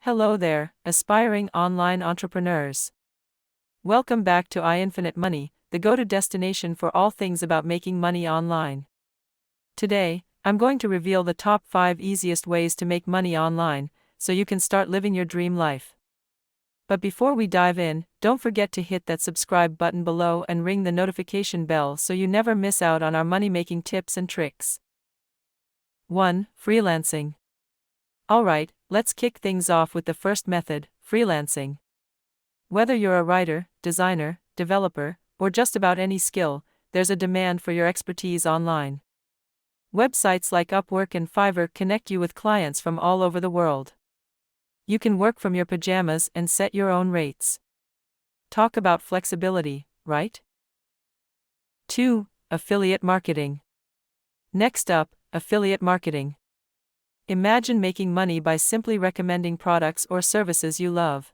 Hello there, aspiring online entrepreneurs. Welcome back to i-NFINITE Money, the go-to destination for all things about making money online. Today, I'm going to reveal the top 5 easiest ways to make money online, so you can start living your dream life. But before we dive in, don't forget to hit that subscribe button below and ring the notification bell so you never miss out on our money-making tips and tricks. 1. Freelancing. Alright, let's kick things off with the first method, freelancing. Whether you're a writer, designer, developer, or just about any skill, there's a demand for your expertise online. Websites like Upwork and Fiverr connect you with clients from all over the world. You can work from your pajamas and set your own rates. Talk about flexibility, right? 2. Affiliate marketing. Next up, affiliate marketing. Imagine making money by simply recommending products or services you love.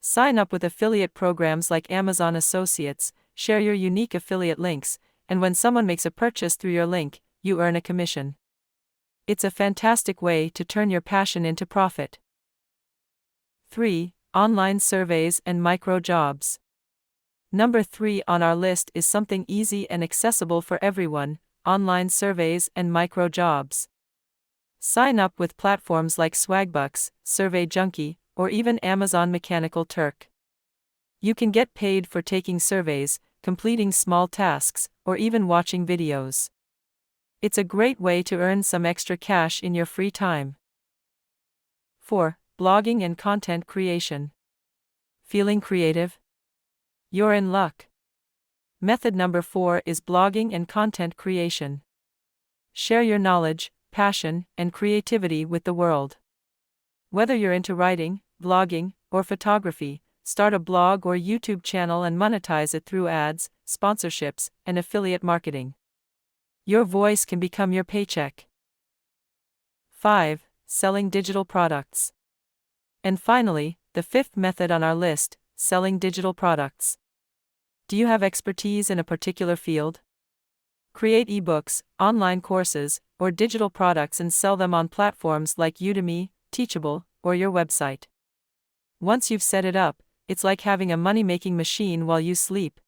Sign up with affiliate programs like Amazon Associates, share your unique affiliate links, and when someone makes a purchase through your link, you earn a commission. It's a fantastic way to turn your passion into profit. 3. Online surveys and micro jobs. Number 3 on our list is something easy and accessible for everyone: online surveys and micro jobs. Sign up with platforms like Swagbucks, Survey Junkie, or even Amazon Mechanical Turk. You can get paid for taking surveys, completing small tasks, or even watching videos. It's a great way to earn some extra cash in your free time. 4. Blogging and content creation. Feeling creative? You're in luck. Method number 4 is blogging and content creation. Share your knowledge, passion, and creativity with the world. Whether you're into writing, vlogging, or photography, start a blog or YouTube channel and monetize it through ads, sponsorships, and affiliate marketing. Your voice can become your paycheck. 5. Selling digital products. And finally, the 5th method on our list, selling digital products. Do you have expertise in a particular field? Create ebooks, online courses, or digital products and sell them on platforms like Udemy, Teachable, or your website. Once you've set it up, it's like having a money-making machine while you sleep.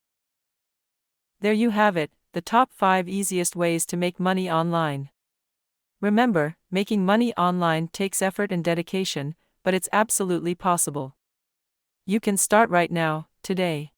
There you have it, the top 5 easiest ways to make money online. Remember, making money online takes effort and dedication, but it's absolutely possible. You can start right now, today.